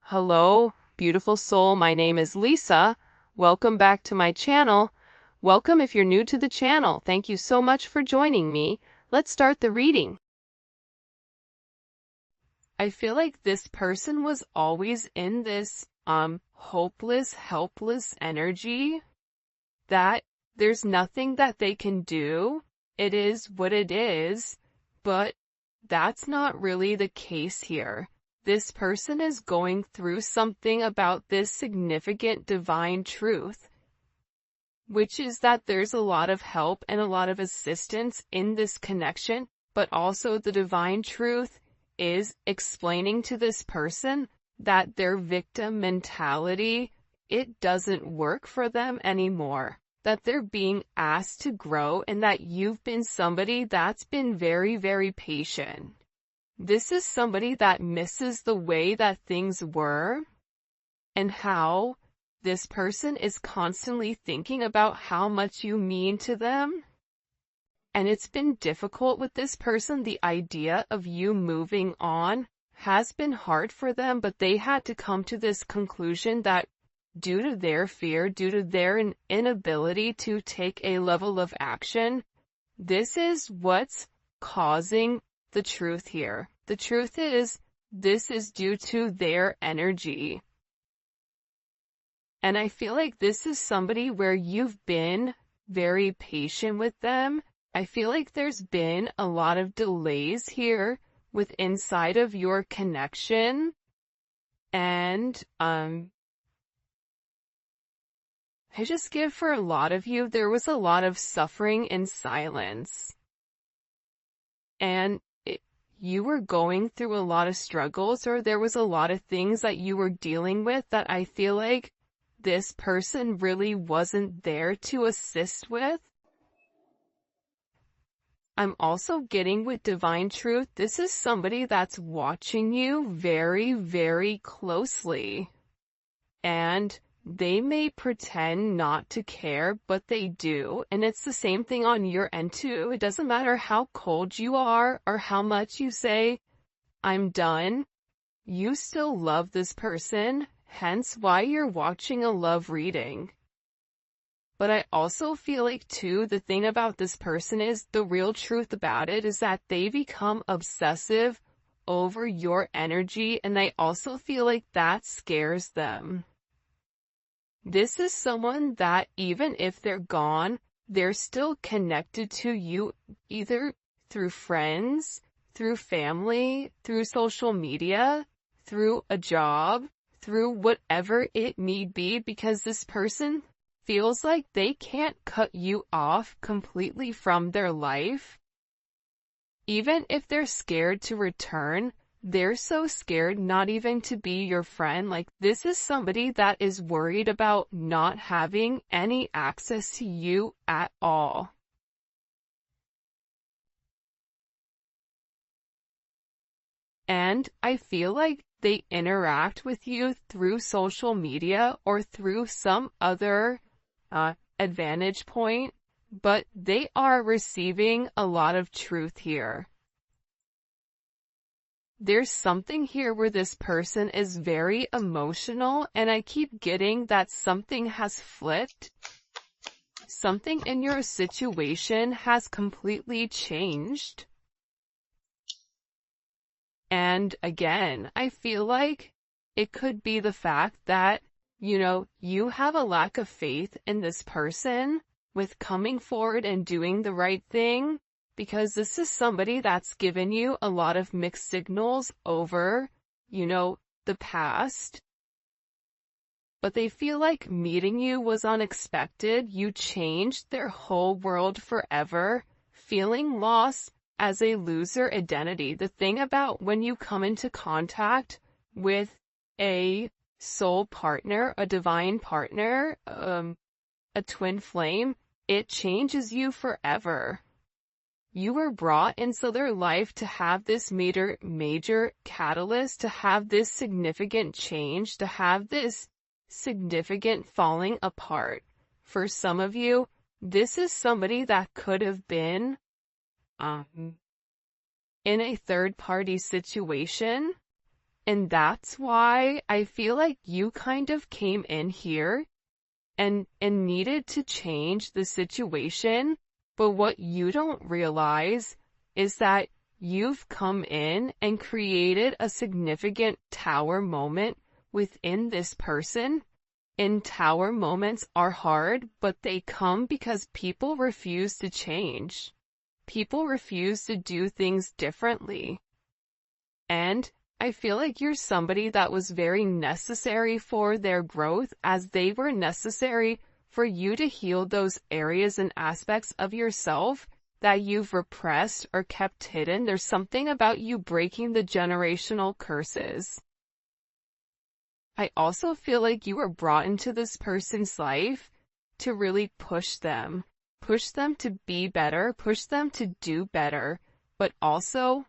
Hello, beautiful soul. My name is Lisa. Welcome back to my channel. Welcome if you're new to the channel. Thank you so much for joining me. Let's start the reading. I feel like this person was always in this hopeless, helpless energy that there's nothing that they can do. It is what it is, but that's not really the case here. This person is going through something about this significant divine truth, which is that there's a lot of help and a lot of assistance in this connection, but also the divine truth is explaining to this person that their victim mentality, it doesn't work for them anymore, that they're being asked to grow, and that you've been somebody that's been very, very patient. This is somebody that misses the way that things were and how this person is constantly thinking about how much you mean to them. And it's been difficult with this person. The idea of you moving on has been hard for them, but they had to come to this conclusion that due to their fear, due to their inability to take a level of action, this is what's causing the truth here. The truth is, this is due to their energy. And I feel like this is somebody where you've been very patient with them. I feel like there's been a lot of delays here with inside of your connection. And, I just give for a lot of you, there was a lot of suffering in silence. And you were going through a lot of struggles, or there was a lot of things that you were dealing with that I feel like this person really wasn't there to assist with. I'm also getting with divine truth, this is somebody that's watching you very, very closely. And they may pretend not to care, but they do. And it's the same thing on your end too. It doesn't matter how cold you are or how much you say, I'm done. You still love this person, hence why you're watching a love reading. But I also feel like too, the thing about this person is, the real truth about it is that they become obsessive over your energy, and I also feel like that scares them. This is someone that even if they're gone, they're still connected to you, either through friends, through family, through social media, through a job, through whatever it may be, because this person feels like they can't cut you off completely from their life. Even if they're scared to return, they're so scared not even to be your friend. Like, this is somebody that is worried about not having any access to you at all. And I feel like they interact with you through social media or through some other advantage point, but they are receiving a lot of truth here. There's something here where this person is very emotional, and I keep getting that something has flipped. Something in your situation has completely changed. And again, I feel like it could be the fact that, you have a lack of faith in this person with coming forward and doing the right thing. Because this is somebody that's given you a lot of mixed signals over, the past. But they feel like meeting you was unexpected. You changed their whole world forever, feeling lost as a loser identity. The thing about when you come into contact with a soul partner, a divine partner, a twin flame, it changes you forever. You were brought into their life to have this major catalyst, to have this significant change, to have this significant falling apart. For some of you, this is somebody that could have been in a third-party situation, And that's why I feel like you kind of came in here and needed to change the situation. But what you don't realize is that you've come in and created a significant tower moment within this person. And tower moments are hard, but they come because people refuse to change. People refuse to do things differently. And I feel like you're somebody that was very necessary for their growth, as they were necessary for you to heal those areas and aspects of yourself that you've repressed or kept hidden. There's something about you breaking the generational curses. I also feel like you were brought into this person's life to really push them to be better, push them to do better, but also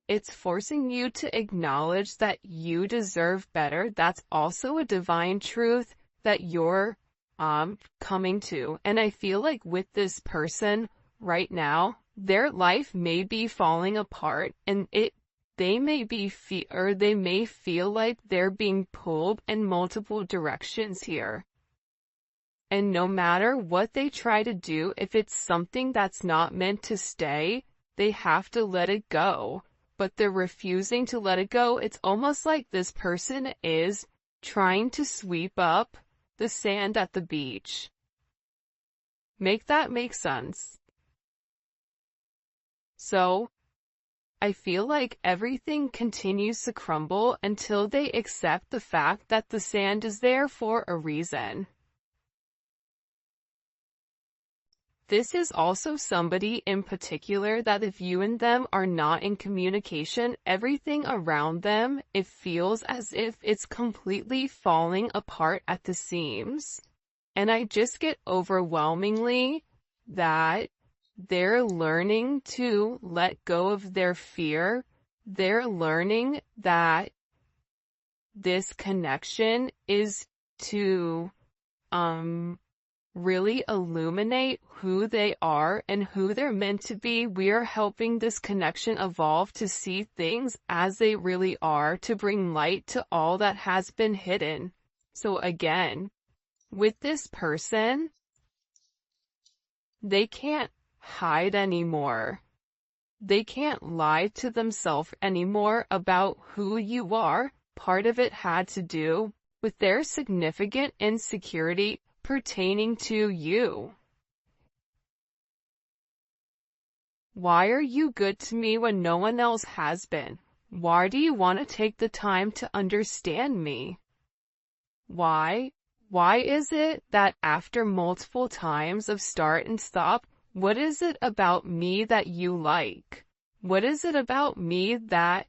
it's forcing you to acknowledge that you deserve better. That's also a divine truth that you're coming to. And I feel like with this person right now, their life may be falling apart, and they may feel like they're being pulled in multiple directions here. And no matter what they try to do, if it's something that's not meant to stay, they have to let it go. But they're refusing to let it go. It's almost like this person is trying to sweep up the sand at the beach. Make that make sense? So, I feel like everything continues to crumble until they accept the fact that the sand is there for a reason. This is also somebody in particular that if you and them are not in communication, everything around them, it feels as if it's completely falling apart at the seams. And I just get overwhelmingly that they're learning to let go of their fear. They're learning that this connection is to, really illuminate who they are and who they're meant to be. We are helping this connection evolve to see things as they really are, to bring light to all that has been hidden. So again, with this person, they can't hide anymore. They can't lie to themselves anymore about who you are. Part of it had to do with their significant insecurity pertaining to you. Why are you good to me when no one else has been? Why do you want to take the time to understand me? Why? Why is it that after multiple times of start and stop, what is it about me that you like? What is it about me that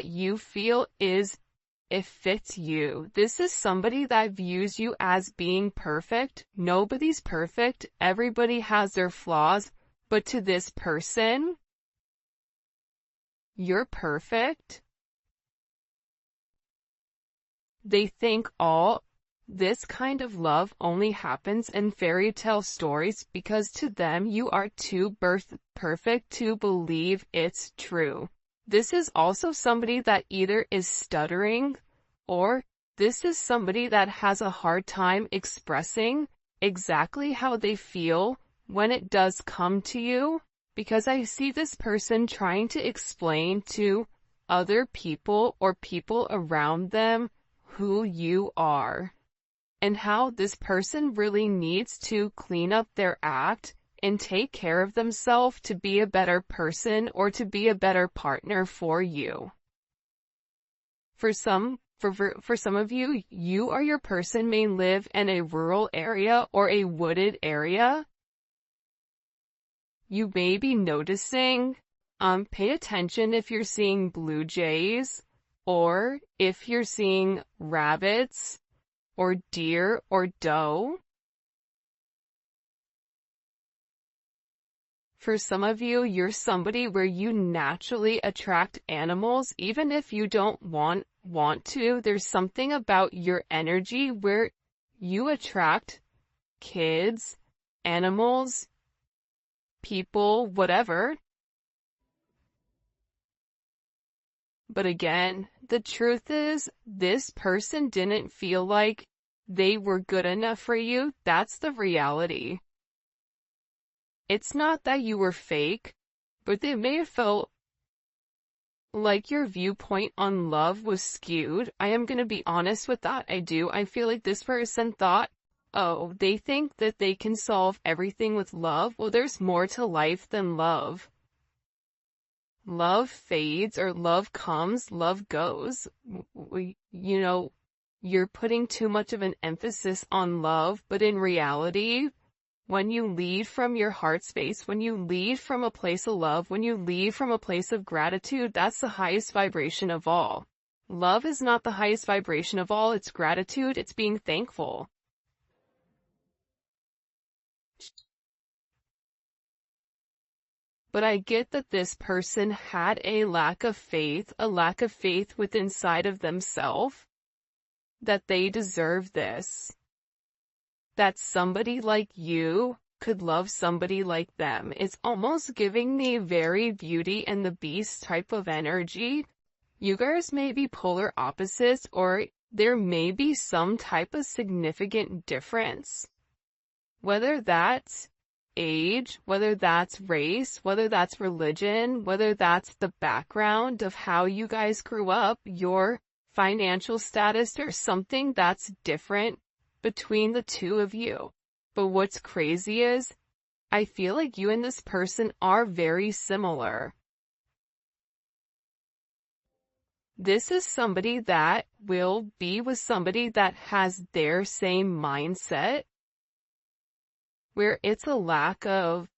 you feel it fits you? This is somebody that views you as being perfect. Nobody's perfect. Everybody has their flaws. But to this person, you're perfect. They think all this kind of love only happens in fairy tale stories because to them you are too perfect to believe it's true. This is also somebody that either is stuttering, or this is somebody that has a hard time expressing exactly how they feel when it does come to you, because I see this person trying to explain to other people or people around them who you are, and how this person really needs to clean up their act and take care of themselves to be a better person or to be a better partner for you. For some of you, you or your person may live in a rural area or a wooded area. You may be noticing, pay attention if you're seeing blue jays, or if you're seeing rabbits, or deer, or doe. For some of you, you're somebody where you naturally attract animals, even if you don't want to. There's something about your energy where you attract kids, animals, people, whatever. But again, the truth is, this person didn't feel like they were good enough for you. That's the reality. It's not that you were fake, but they may have felt like your viewpoint on love was skewed. I am going to be honest with that. I feel like this person thought, oh, they think that they can solve everything with love. Well, there's more to life than love. Love fades, or love comes, love goes. You're putting too much of an emphasis on love, but in reality, when you lead from your heart space, when you lead from a place of love, when you lead from a place of gratitude, that's the highest vibration of all. Love is not the highest vibration of all, it's gratitude, it's being thankful. But I get that this person had a lack of faith within inside of themselves, that they deserve this. That somebody like you could love somebody like them. It's almost giving me very Beauty and the Beast type of energy. You guys may be polar opposites, or there may be some type of significant difference. Whether that's age, whether that's race, whether that's religion, whether that's the background of how you guys grew up, your financial status, or something that's different between the two of you. But what's crazy is, I feel like you and this person are very similar. This is somebody that will be with somebody that has their same mindset, where it's a lack of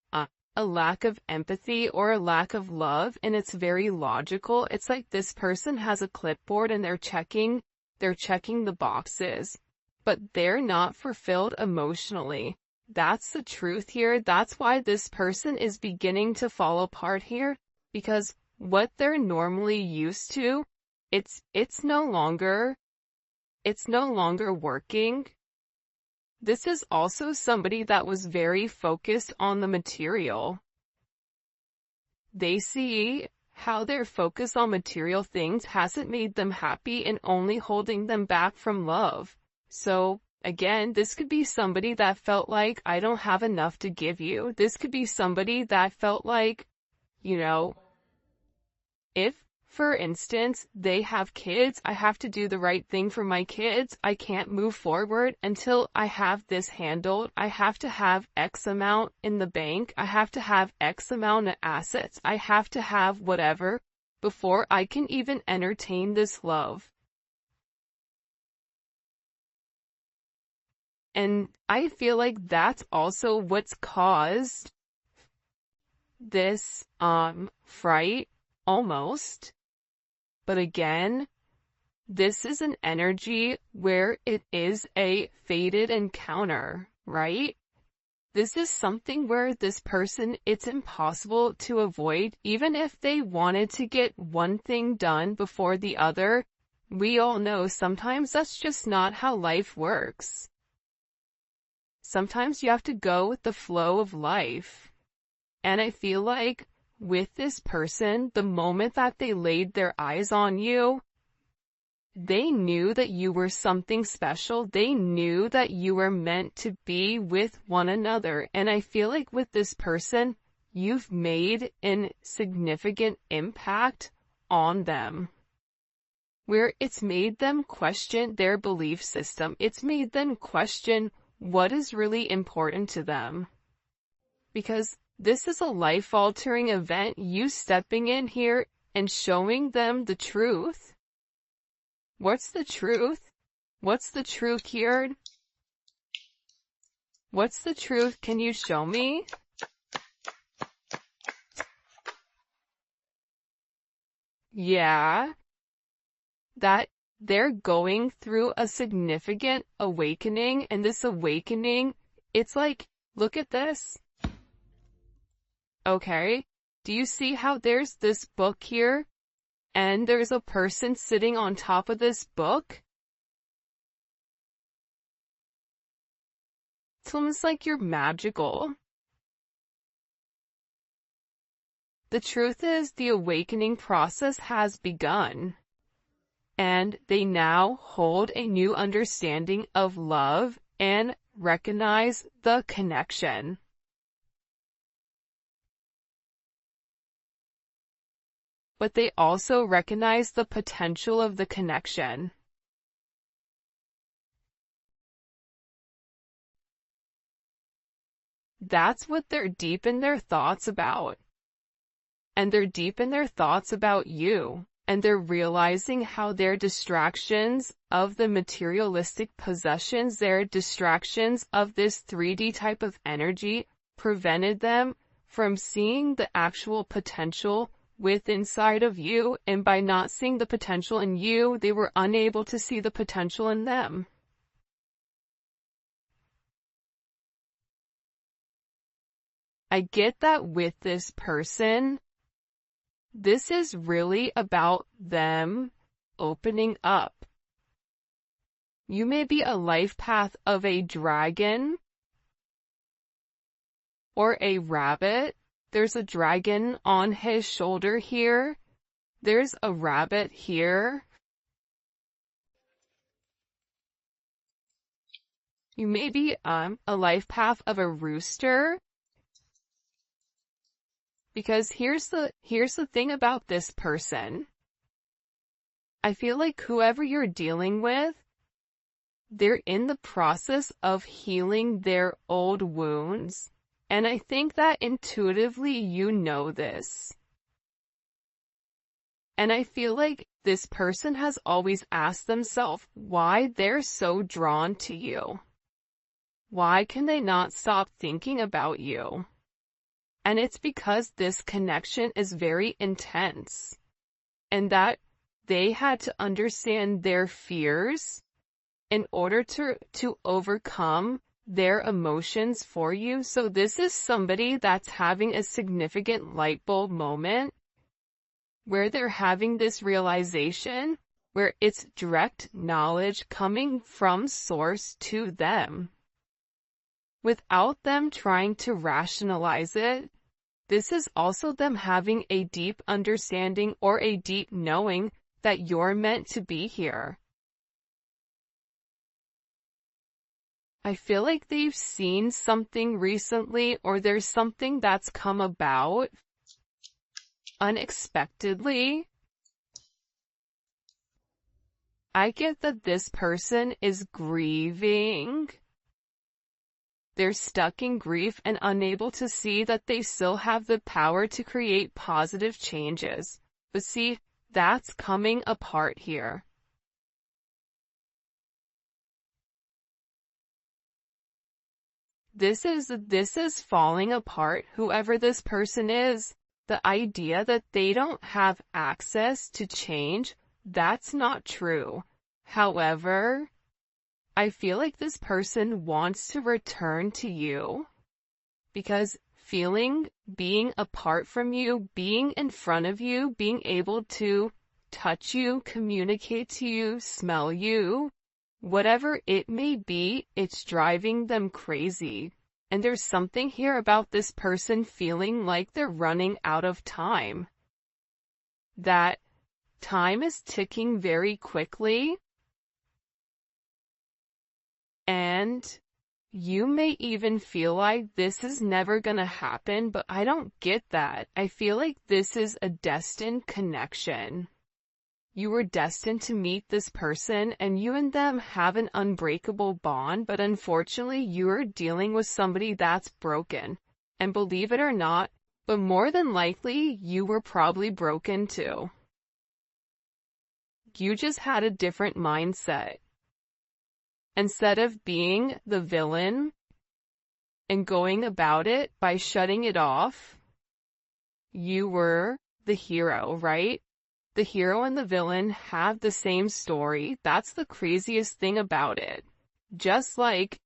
empathy or a lack of love, and it's very logical. It's like this person has a clipboard and they're checking the boxes, but they're not fulfilled emotionally. That's the truth here. That's why this person is beginning to fall apart here, because what they're normally used to, it's no longer working. This is also somebody that was very focused on the material. They see how their focus on material things hasn't made them happy and only holding them back from love. So, again, this could be somebody that felt like, I don't have enough to give you. This could be somebody that felt like, if, for instance, they have kids, I have to do the right thing for my kids. I can't move forward until I have this handled. I have to have X amount in the bank. I have to have X amount of assets. I have to have whatever before I can even entertain this love. And I feel like that's also what's caused this fright, almost. But again, this is an energy where it is a fated encounter, right? This is something where this person, it's impossible to avoid. Even if they wanted to get one thing done before the other, we all know sometimes that's just not how life works. Sometimes you have to go with the flow of life. And I feel like with this person, the moment that they laid their eyes on you, they knew that you were something special. They knew that you were meant to be with one another. And I feel like with this person, you've made a significant impact on them, where it's made them question their belief system. It's made them question what is really important to them. Because this is a life-altering event, you stepping in here and showing them the truth. What's the truth? What's the truth here? What's the truth? Can you show me? Yeah. That they're going through a significant awakening, and this awakening, it's like, look at this. Okay, do you see how there's this book here, and there's a person sitting on top of this book? It's almost like you're magical. The truth is, the awakening process has begun. and they now hold a new understanding of love and recognize the connection. But they also recognize the potential of the connection. That's what they're deep in their thoughts about. And they're deep in their thoughts about you. And they're realizing how their distractions of the materialistic possessions, their distractions of this 3D type of energy, prevented them from seeing the actual potential inside of you, and by not seeing the potential in you, they were unable to see the potential in them. I get that with this person, this is really about them opening up. You may be a life path of a dragon or a rabbit. There's a dragon on his shoulder here. There's a rabbit here. You may be a life path of a rooster. Because here's the thing about this person. I feel like whoever you're dealing with, they're in the process of healing their old wounds. And I think that intuitively you know this. And I feel like this person has always asked themselves why they're so drawn to you. Why can they not stop thinking about you? And it's because this connection is very intense. And that they had to understand their fears in order to overcome their emotions for you. So this is somebody that's having a significant light bulb moment where they're having this realization where it's direct knowledge coming from source to them without them trying to rationalize it. This is also them having a deep understanding or a deep knowing that you're meant to be here. I feel like they've seen something recently, or there's something that's come about unexpectedly. I get that this person is grieving. They're stuck in grief and unable to see that they still have the power to create positive changes. But see, that's coming apart here. This is falling apart, whoever this person is. The idea that they don't have access to change, that's not true. However, I feel like this person wants to return to you because being apart from you, being in front of you, being able to touch you, communicate to you, smell you, whatever it may be, it's driving them crazy. And there's something here about this person feeling like they're running out of time. That time is ticking very quickly. And you may even feel like this is never gonna happen, but I don't get that. I feel like this is a destined connection. You were destined to meet this person and you and them have an unbreakable bond, but unfortunately you're dealing with somebody that's broken. And believe it or not, but more than likely you were probably broken too. You just had a different mindset. Instead of being the villain and going about it by shutting it off, you were the hero, right? The hero and the villain have the same story. That's the craziest thing about it. Just like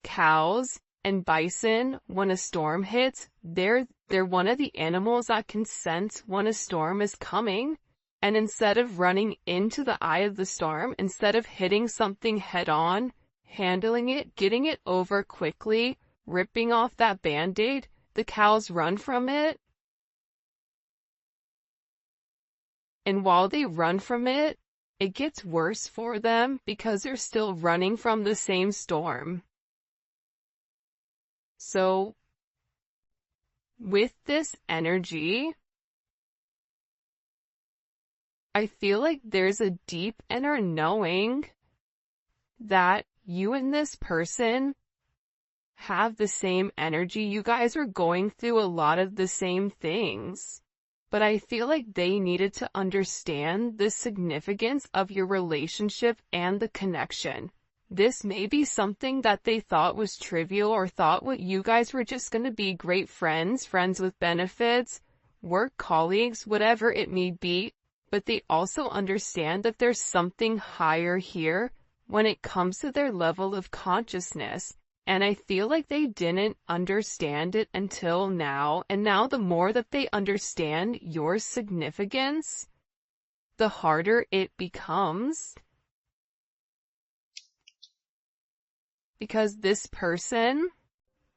cows and bison, when a storm hits, they're one of the animals that can sense when a storm is coming. And instead of running into the eye of the storm, instead of hitting something head on, handling it, getting it over quickly, ripping off that band-aid, the cows run from it. And while they run from it, it gets worse for them because they're still running from the same storm. So, with this energy, I feel like there's a deep inner knowing that you and this person have the same energy. You guys are going through a lot of the same things. But I feel like they needed to understand the significance of your relationship and the connection. This may be something that they thought was trivial or thought what you guys were just going to be great friends, friends with benefits, work colleagues, whatever it may be. But they also understand that there's something higher here when it comes to their level of consciousness. And I feel like they didn't understand it until now. And now the more that they understand your significance, the harder it becomes. Because this person,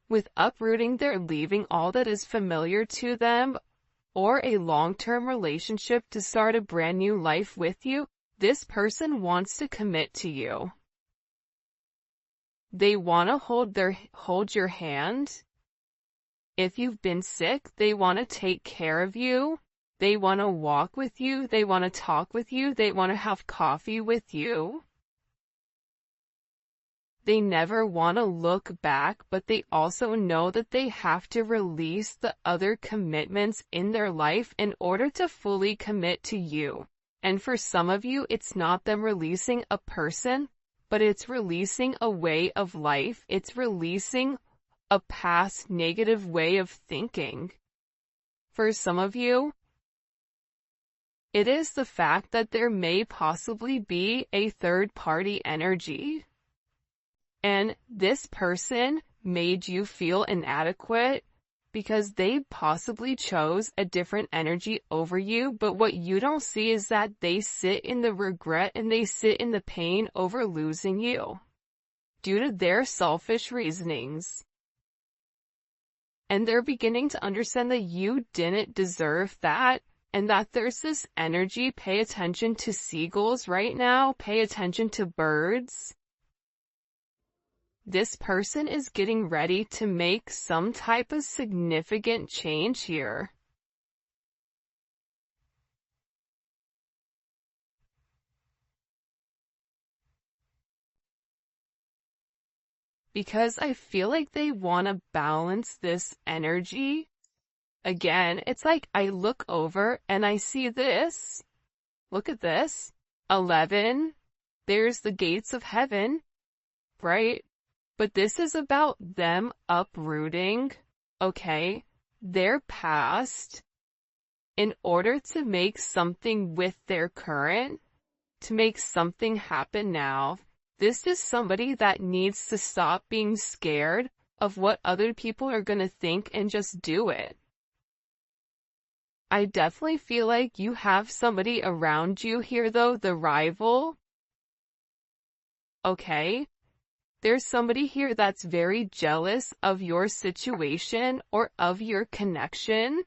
with uprooting, they're leaving all that is familiar to them, or a long-term relationship to start a brand new life with you, this person wants to commit to you. They want to hold your hand. If you've been sick, they want to take care of you. They want to walk with you. They want to talk with you. They want to have coffee with you. They never want to look back, but they also know that they have to release the other commitments in their life in order to fully commit to you. And for some of you, it's not them releasing a person, but it's releasing a way of life. It's releasing a past negative way of thinking. For some of you, it is the fact that there may possibly be a third-party energy. And this person made you feel inadequate because they possibly chose a different energy over you, but what you don't see is that they sit in the regret and they sit in the pain over losing you due to their selfish reasonings. And they're beginning to understand that you didn't deserve that, and that there's this energy. Pay attention to seagulls right now. Pay attention to birds. This person is getting ready to make some type of significant change here. Because I feel like they want to balance this energy. Again, it's like I look over and I see this. Look at this. 11. There's the gates of heaven, right? But this is about them uprooting, okay, their past in order to make something with their current, to make something happen now. This is somebody that needs to stop being scared of what other people are going to think and just do it. I definitely feel like you have somebody around you here though, the rival. Okay? There's somebody here that's very jealous of your situation or of your connection.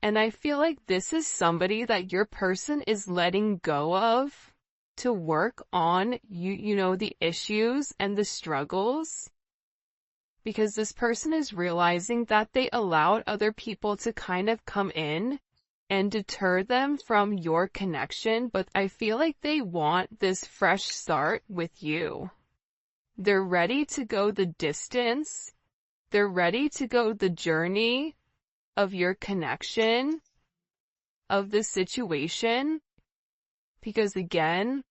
And I feel like this is somebody that your person is letting go of to work on you know, the issues and the struggles. Because this person is realizing that they allowed other people to kind of come in and deter them from your connection, but I feel like they want this fresh start with you. They're ready to go the distance. They're ready to go the journey of your connection, of the situation, because again,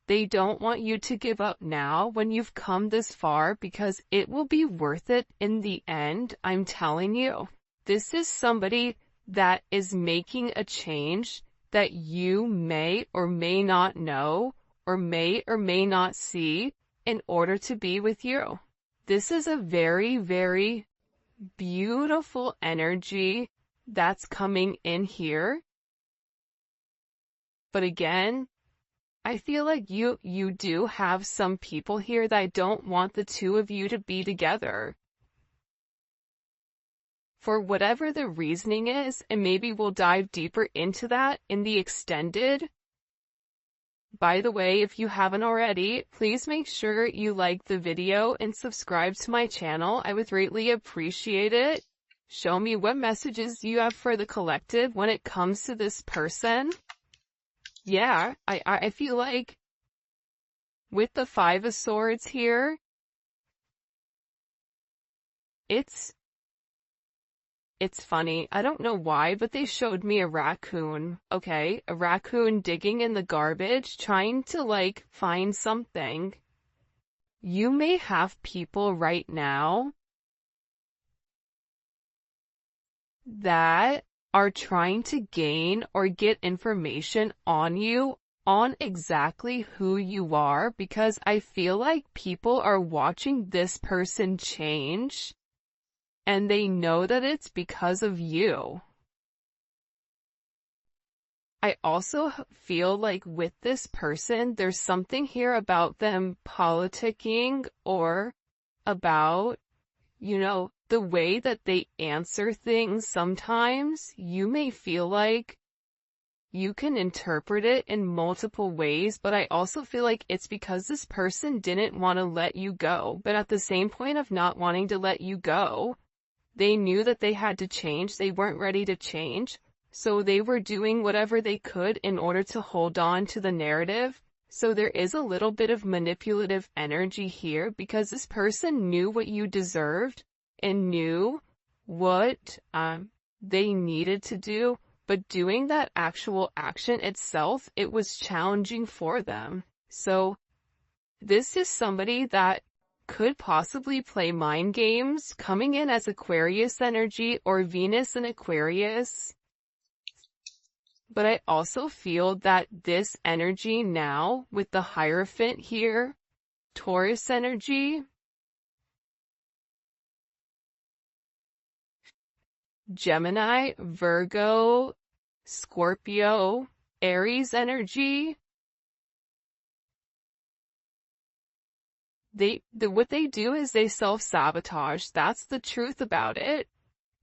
they don't want you to give up now when you've come this far, because it will be worth it in the end, I'm telling you. This is somebody that is making a change that you may or may not know or may not see in order to be with you. This is a very, very beautiful energy that's coming in here. But again, I feel like you do have some people here that don't want the two of you to be together. for whatever the reasoning is, and maybe we'll dive deeper into that in the extended. By the way, if you haven't already, please make sure you like the video and subscribe to my channel. I would greatly appreciate it. Show me what messages you have for the collective when it comes to this person. Yeah, I feel like with the Five of Swords here, it's funny. I don't know why, but they showed me a raccoon, okay? A raccoon digging in the garbage, trying to, like, find something. You may have people right now that are trying to gain or get information on you, on exactly who you are, because I feel like people are watching this person change, and they know that it's because of you. I also feel like with this person, there's something here about them politicking, or about, the way that they answer things. Sometimes you may feel like you can interpret it in multiple ways, but I also feel like it's because this person didn't want to let you go. But at the same point of not wanting to let you go, they knew that they had to change. They weren't ready to change. So they were doing whatever they could in order to hold on to the narrative. So there is a little bit of manipulative energy here, because this person knew what you deserved and knew what they needed to do, but doing that actual action itself, it was challenging for them. So this is somebody that could possibly play mind games, coming in as Aquarius energy or Venus in Aquarius. But I also feel that this energy now, with the Hierophant here, Taurus energy, Gemini, Virgo, Scorpio, Aries energy, what they do is they self-sabotage. That's the truth about it.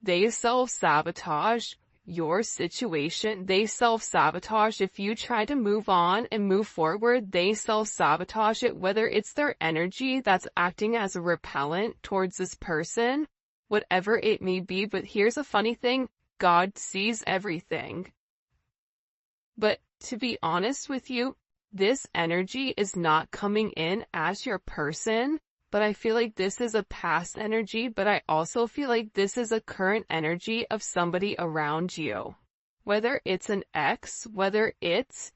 They self-sabotage your situation. They self-sabotage. If you try to move on and move forward, they self-sabotage it, whether it's their energy that's acting as a repellent towards this person, whatever it may be. But here's a funny thing, God sees everything. But to be honest with you, this energy is not coming in as your person, but I feel like this is a past energy, but I also feel like this is a current energy of somebody around you. Whether it's an ex, whether it's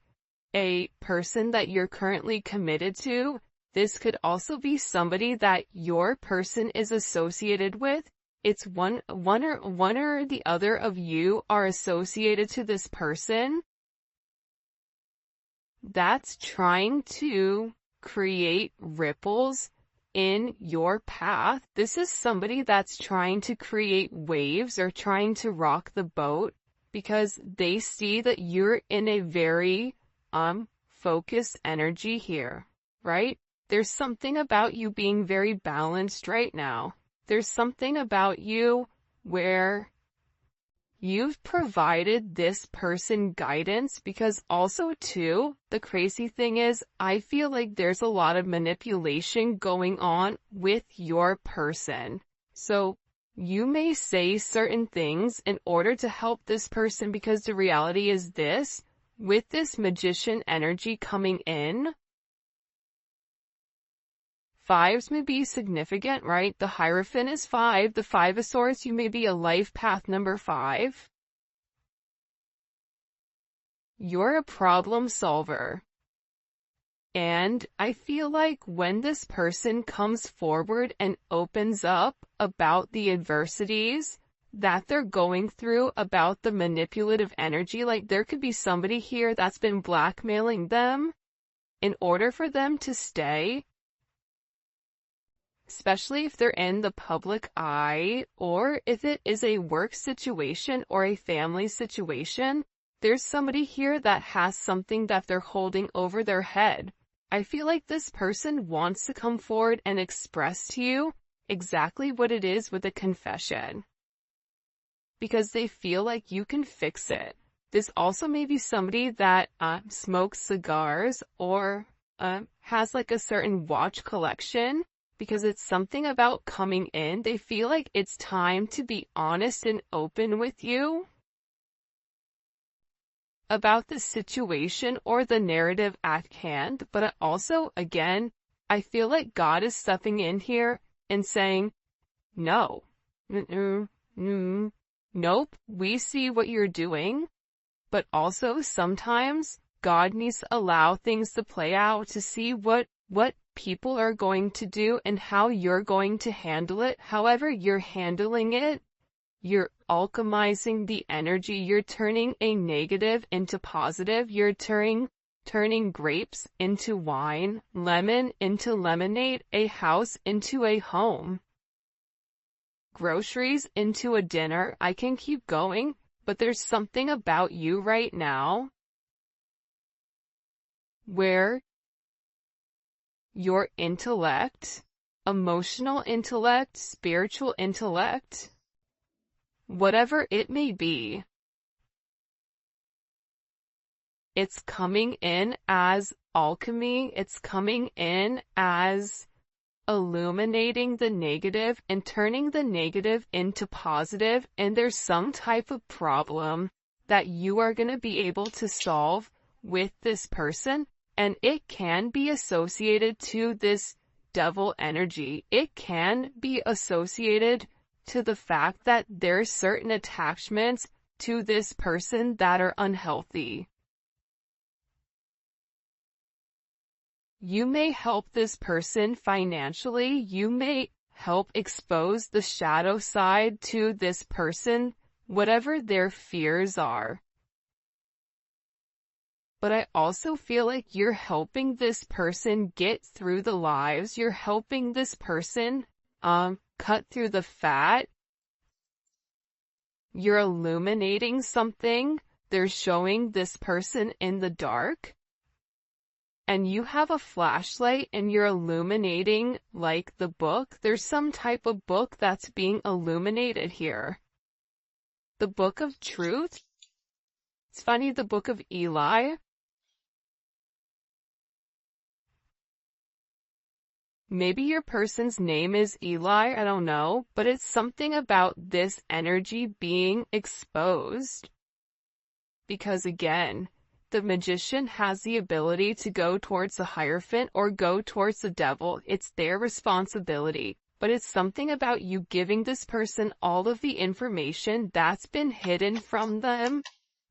a person that you're currently committed to, this could also be somebody that your person is associated with. It's one or the other of you are associated to this person that's trying to create ripples in your path. This is somebody that's trying to create waves or trying to rock the boat, because they see that you're in a very focused energy here, right? There's something about you being very balanced right now. There's something about you where you've provided this person guidance, because also too, the crazy thing is, I feel like there's a lot of manipulation going on with your person. So you may say certain things in order to help this person, because the reality is this, with this Magician energy coming in, fives may be significant, right? The Hierophant is 5. The Five of Swords, you may be a life path number 5. You're a problem solver. And I feel like when this person comes forward and opens up about the adversities that they're going through, about the manipulative energy, like there could be somebody here that's been blackmailing them in order for them to stay, especially if they're in the public eye, or if it is a work situation or a family situation. There's somebody here that has something that they're holding over their head. I feel like this person wants to come forward and express to you exactly what it is with a confession. because they feel like you can fix it. This also may be somebody that smokes cigars or has like a certain watch collection, because it's something about coming in. They feel like it's time to be honest and open with you about the situation or the narrative at hand. But also, again, I feel like God is stepping in here and saying, no, nope, we see what you're doing. But also sometimes God needs to allow things to play out to see what people are going to do and how you're going to handle it. However you're handling it, you're alchemizing the energy. You're turning a negative into positive. You're turning grapes into wine, lemon into lemonade, a house into a home, groceries into a dinner. I can keep going, but there's something about you right now where your intellect, emotional intellect, spiritual intellect, whatever it may be, it's coming in as alchemy. It's coming in as illuminating the negative and turning the negative into positive. And there's some type of problem that you are going to be able to solve with this person. And it can be associated to this devil energy. It can be associated to the fact that there's certain attachments to this person that are unhealthy. You may help this person financially. You may help expose the shadow side to this person, whatever their fears are. But I also feel like you're helping this person get through the lives. You're helping this person cut through the fat. You're illuminating something. They're showing this person in the dark. And you have a flashlight and you're illuminating like the book. There's some type of book that's being illuminated here. The book of truth. It's funny, the book of Eli. Maybe your person's name is Eli, I don't know, but it's something about this energy being exposed. Because again, the magician has the ability to go towards the Hierophant or go towards the devil. It's their responsibility. But it's something about you giving this person all of the information that's been hidden from them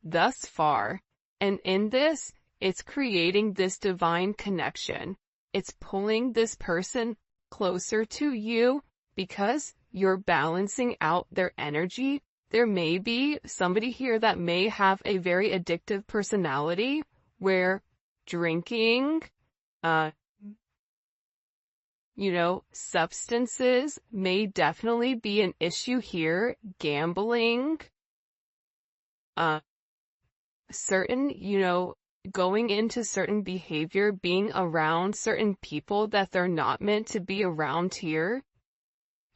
thus far. And in this, it's creating this divine connection. It's pulling this person closer to you because you're balancing out their energy. There may be somebody here that may have a very addictive personality where drinking, substances may definitely be an issue here. Gambling, certain, going into certain behavior, being around certain people that they're not meant to be around here.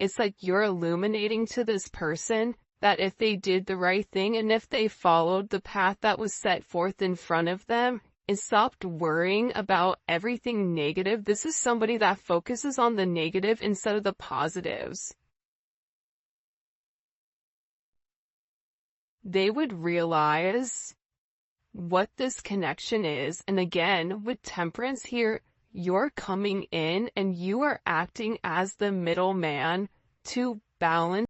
It's like you're illuminating to this person that if they did the right thing and if they followed the path that was set forth in front of them and stopped worrying about everything negative, this is somebody that focuses on the negative instead of the positives. They would realize what this connection is. And again, with Temperance here, you're coming in and you are acting as the middleman to balance